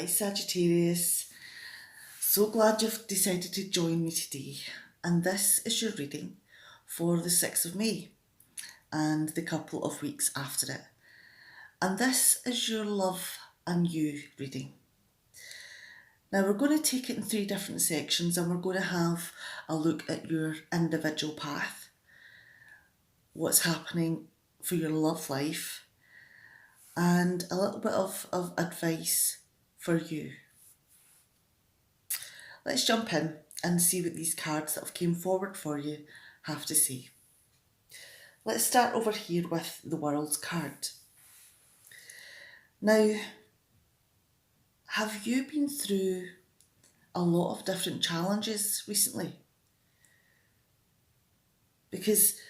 Hi Sagittarius, so glad you've decided to join me today, and this is your reading for the 6th of May and the couple of weeks after it. And this is your love and you reading. Now we're going to take it in 3 different sections, and we're going to have a look at your individual path, what's happening for your love life, and a little bit of advice for you. Let's jump in and see what these cards that have came forward for you have to say. Let's start over here with the World's card. Now, have you been through a lot of different challenges recently? Because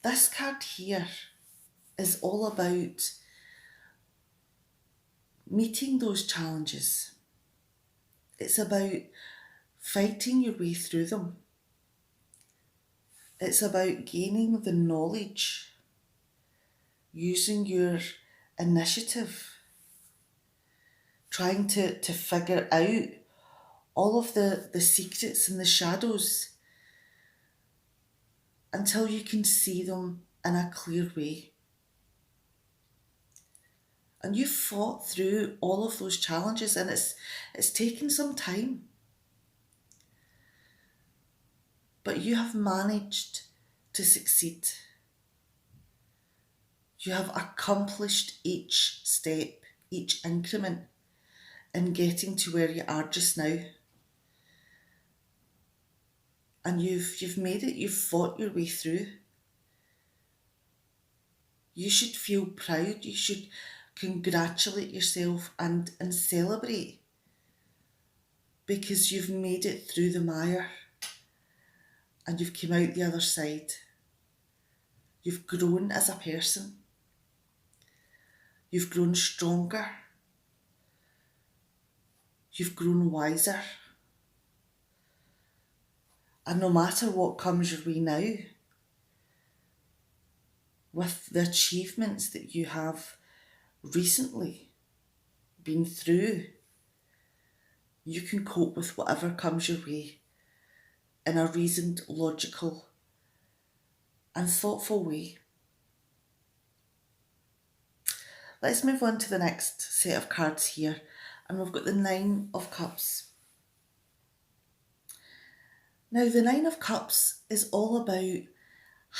this card here is all about meeting those challenges. It's about fighting your way through them. It's about gaining the knowledge, using your initiative, trying to figure out all of the secrets and the shadows until you can see them in a clear way. And you've fought through all of those challenges, and it's taken some time. But you have managed to succeed. You have accomplished each step, each increment in getting to where you are just now. And you've made it, you've fought your way through. You should feel proud, you should congratulate yourself and celebrate, because you've made it through the mire and you've come out the other side. You've grown as a person. You've grown stronger. You've grown wiser. And no matter what comes your way now, with the achievements that you have recently been through, you can cope with whatever comes your way in a reasoned, logical and thoughtful way. Let's move on to the next set of cards here, and we've got the 9 of Cups. Now, the 9 of Cups is all about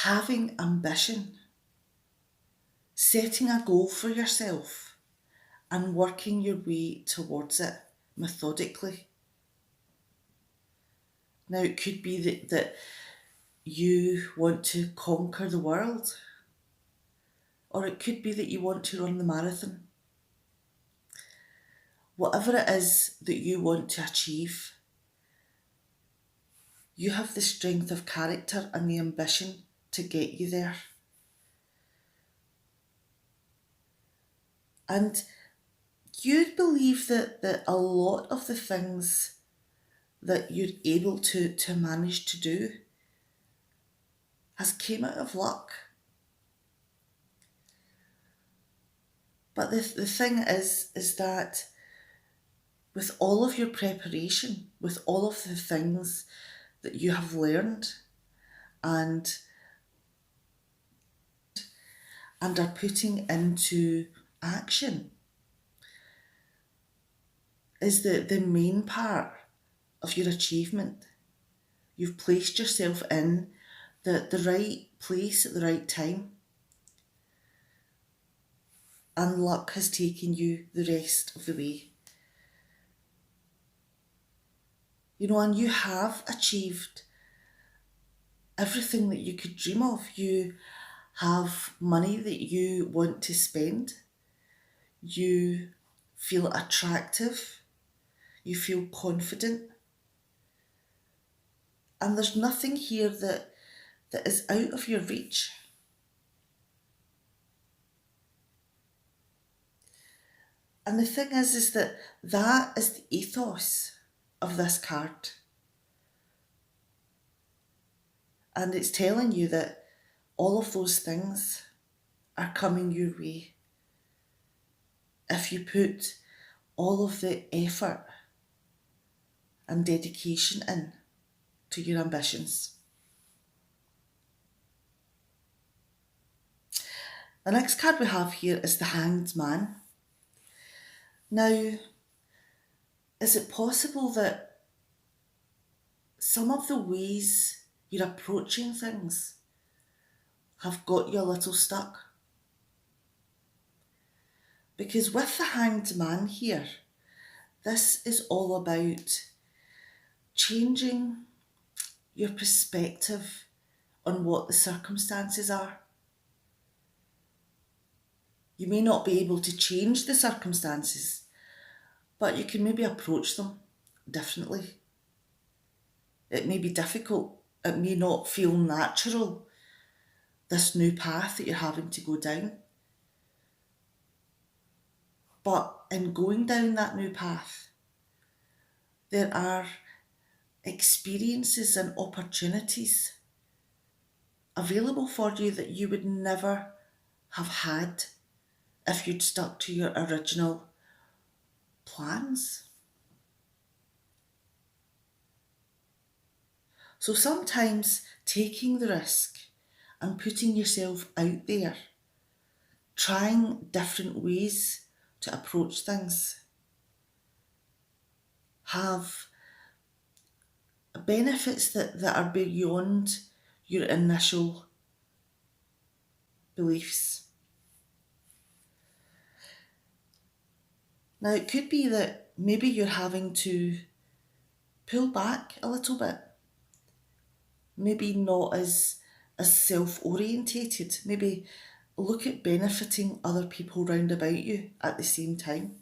having ambition, setting a goal for yourself and working your way towards it methodically. Now, it could be that you want to conquer the world, or it could be that you want to run the marathon. Whatever it is that you want to achieve, you have the strength of character and the ambition to get you there. And you believe that a lot of the things that you're able to manage to do has came out of luck. But the thing is that with all of your preparation, with all of the things that you have learned and are putting into action, is the main part of your achievement. You've placed yourself in the right place at the right time, and luck has taken you the rest of the way. You know, and you have achieved everything that you could dream of. You have money that you want to spend. You feel attractive. You feel confident. And there's nothing here that is out of your reach. And the thing is that is the ethos of this card. And it's telling you that all of those things are coming your way if you put all of the effort and dedication in to your ambitions. The next card we have here is the Hanged Man. Now, is it possible that some of the ways you're approaching things have got you a little stuck? Because with the Hanged Man here, this is all about changing your perspective on what the circumstances are. You may not be able to change the circumstances, but you can maybe approach them differently. It may be difficult. It may not feel natural, this new path that you're having to go down. But in going down that new path, there are experiences and opportunities available for you that you would never have had if you'd stuck to your original plans. So sometimes taking the risk and putting yourself out there, trying different ways to approach things, have benefits that are beyond your initial beliefs. Now, it could be that maybe you're having to pull back a little bit, maybe not as self-orientated, maybe look at benefiting other people round about you at the same time.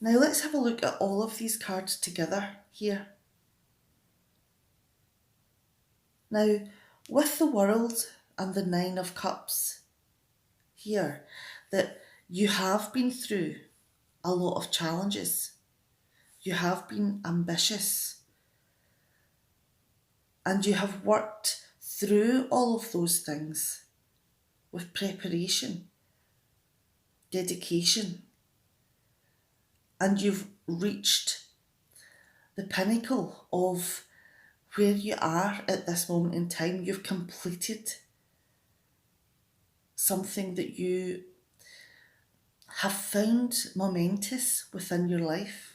Now let's have a look at all of these cards together here. Now, with the World and the Nine of Cups here, that you have been through a lot of challenges. You have been ambitious. And you have worked through all of those things with preparation, dedication, and you've reached the pinnacle of where you are at this moment in time. You've completed something that you have found momentous within your life.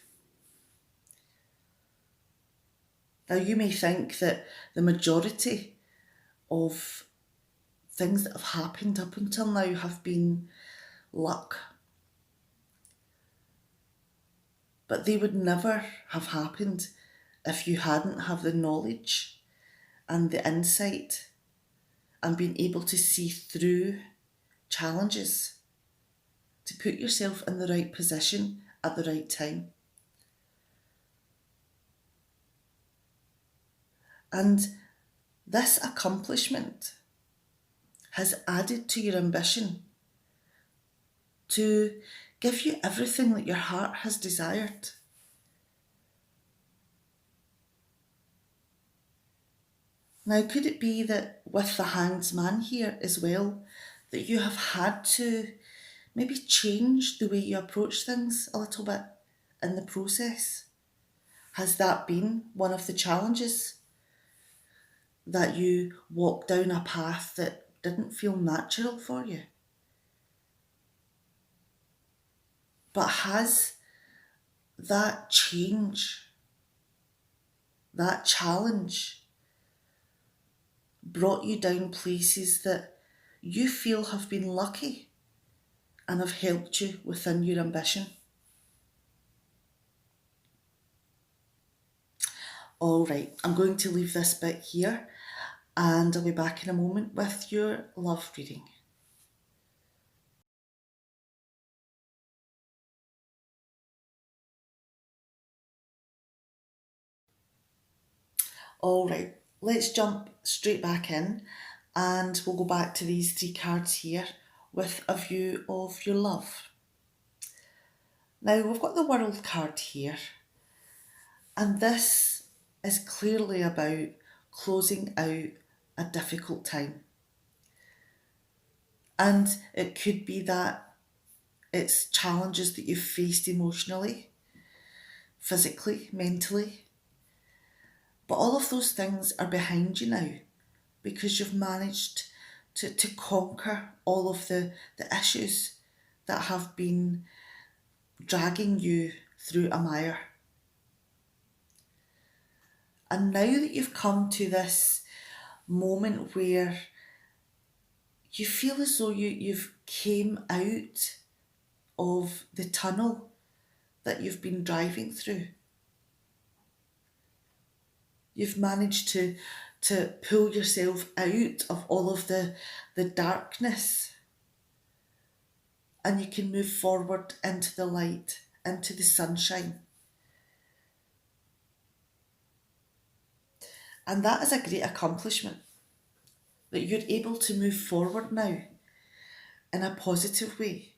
Now, you may think that the majority of things that have happened up until now have been luck, but they would never have happened if you hadn't have the knowledge and the insight and been able to see through challenges to put yourself in the right position at the right time. And this accomplishment has added to your ambition to give you everything that your heart has desired. Now, could it be that with the Hanged Man here as well, that you have had to maybe change the way you approach things a little bit in the process? Has that been one of the challenges? That you walked down a path that didn't feel natural for you? But has that change, that challenge, brought you down places that you feel have been lucky and have helped you within your ambition? All right, I'm going to leave this bit here and I'll be back in a moment with your love reading. All right, let's jump straight back in and we'll go back to these three cards here with a view of your love. Now, we've got the World card here, and this is clearly about closing out a difficult time. And it could be that it's challenges that you've faced emotionally, physically, mentally. But all of those things are behind you now because you've managed to conquer all of the issues that have been dragging you through a mire. And now that you've come to this moment where you feel as though you've came out of the tunnel that you've been driving through. You've managed to pull yourself out of all of the darkness, and you can move forward into the light, into the sunshine. And that is a great accomplishment, that you're able to move forward now in a positive way,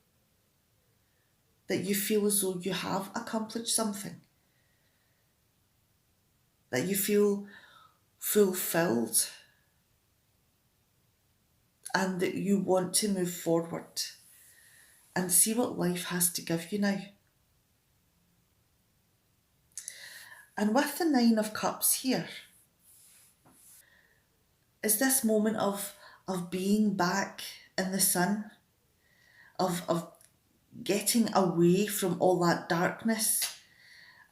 that you feel as though you have accomplished something, that you feel fulfilled, and that you want to move forward and see what life has to give you now. And with the Nine of Cups here, is this moment of being back in the sun, of getting away from all that darkness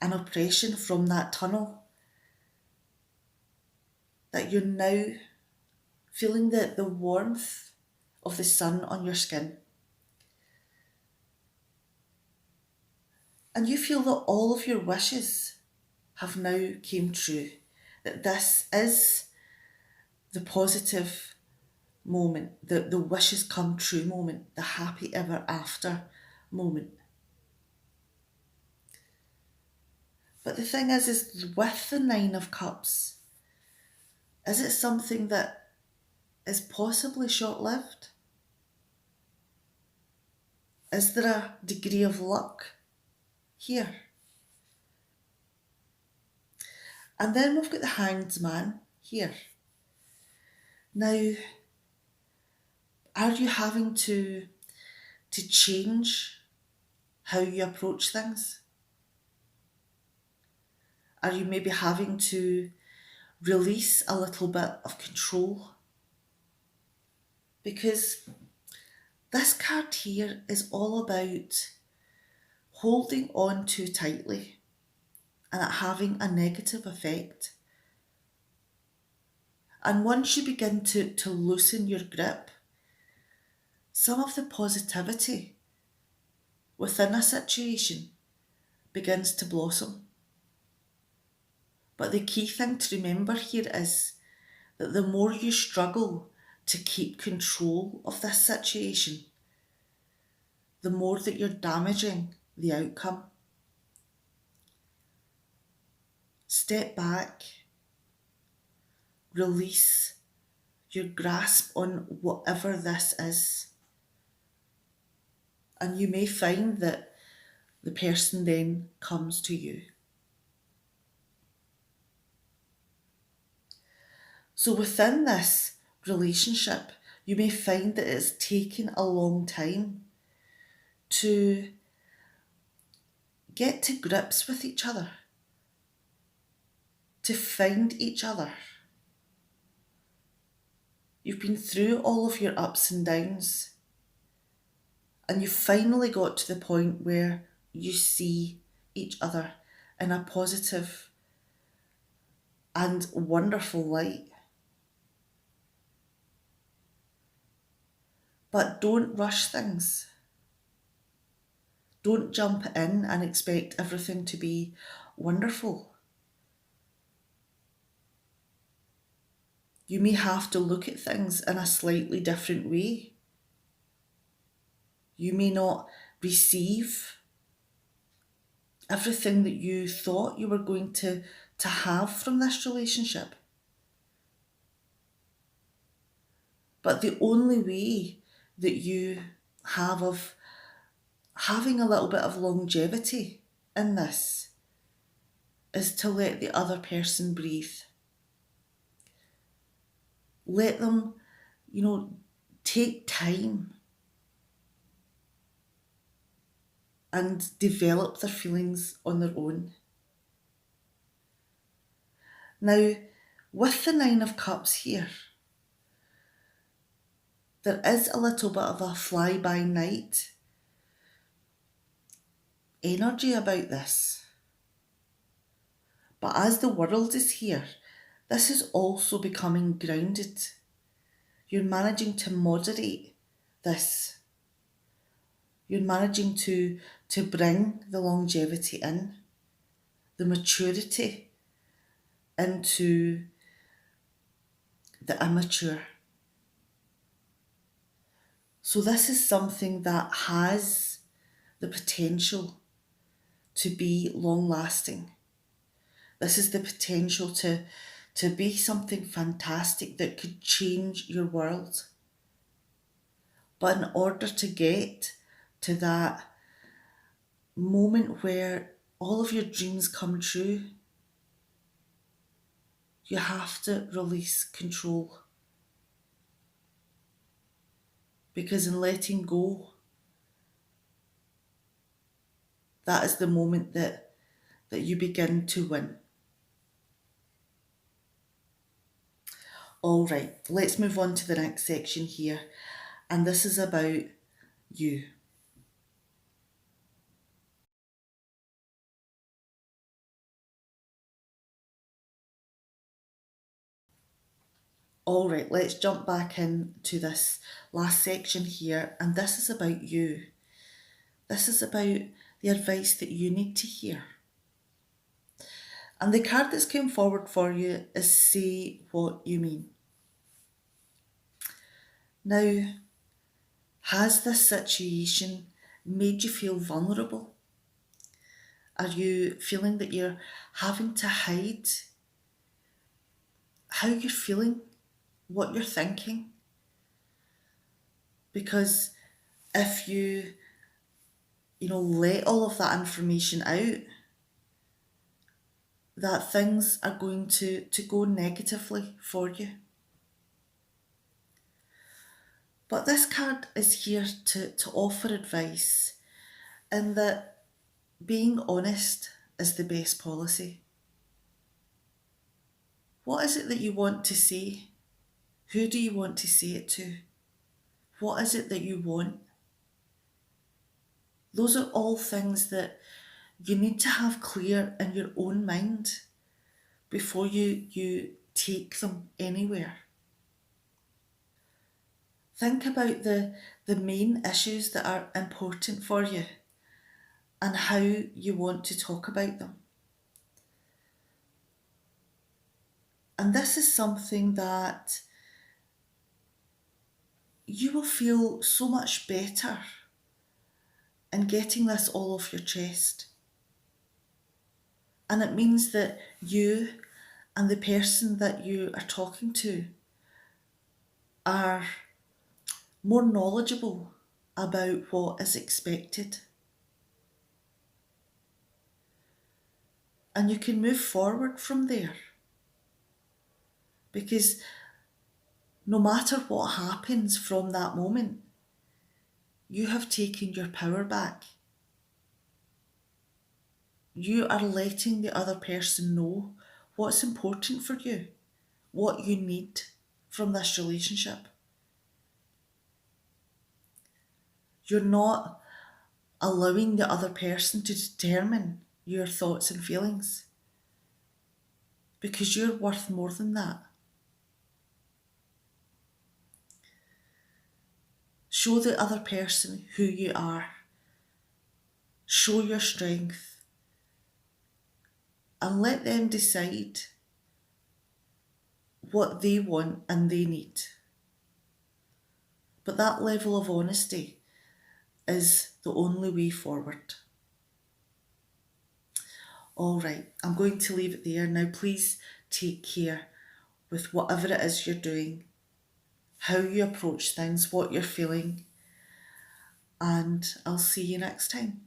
and oppression from that tunnel, that you're now feeling the warmth of the sun on your skin. And you feel that all of your wishes have now came true, that this is the positive moment, the wishes come true moment, the happy ever after moment. But the thing is with the Nine of Cups, is it something that is possibly short-lived? Is there a degree of luck here? And then we've got the Hanged Man here. Now, are you having to change how you approach things? Are you maybe having to release a little bit of control? Because this card here is all about holding on too tightly and it having a negative effect. And once you begin to loosen your grip, some of the positivity within a situation begins to blossom. But the key thing to remember here is that the more you struggle to keep control of this situation, the more that you're damaging the outcome. Step back, release your grasp on whatever this is, and you may find that the person then comes to you. So within this relationship, you may find that it's taken a long time to get to grips with each other, to find each other. You've been through all of your ups and downs, and you've finally got to the point where you see each other in a positive and wonderful light. But don't rush things. Don't jump in and expect everything to be wonderful. You may have to look at things in a slightly different way. You may not receive everything that you thought you were going to have from this relationship. But the only way that you have of having a little bit of longevity in this is to let the other person breathe. Let them, take time and develop their feelings on their own. Now, with the Nine of Cups here, there is a little bit of a fly-by-night energy about this. But as the world is here, this is also becoming grounded. You're managing to moderate this. You're managing to bring the longevity in, the maturity into the immature. So this is something that has the potential to be long lasting. This is the potential to be something fantastic that could change your world. But in order to get to that moment where all of your dreams come true, you have to release control. Because in letting go, that is the moment that you begin to win. All right, let's move on to the next section here. And this is about you. All right, let's jump back into this last section here. And this is about you. This is about the advice that you need to hear. And the card that's come forward for you is Say What You Mean. Now, has this situation made you feel vulnerable? Are you feeling that you're having to hide how you're feeling, what you're thinking? Because if you let all of that information out, that things are going to go negatively for you. But this card is here to offer advice in that being honest is the best policy. What is it that you want to say? Who do you want to say it to? What is it that you want? Those are all things that you need to have clear in your own mind before you take them anywhere. Think about the main issues that are important for you and how you want to talk about them. And this is something that you will feel so much better in getting this all off your chest. And it means that you and the person that you are talking to are more knowledgeable about what is expected. And you can move forward from there. Because no matter what happens from that moment, you have taken your power back. You are letting the other person know what's important for you, what you need from this relationship. You're not allowing the other person to determine your thoughts and feelings, because you're worth more than that. Show the other person who you are. Show your strength. And let them decide what they want and they need. But that level of honesty is the only way forward. All right, I'm going to leave it there. Now please take care with whatever it is you're doing, how you approach things, what you're feeling, and I'll see you next time.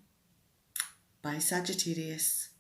Bye, Sagittarius.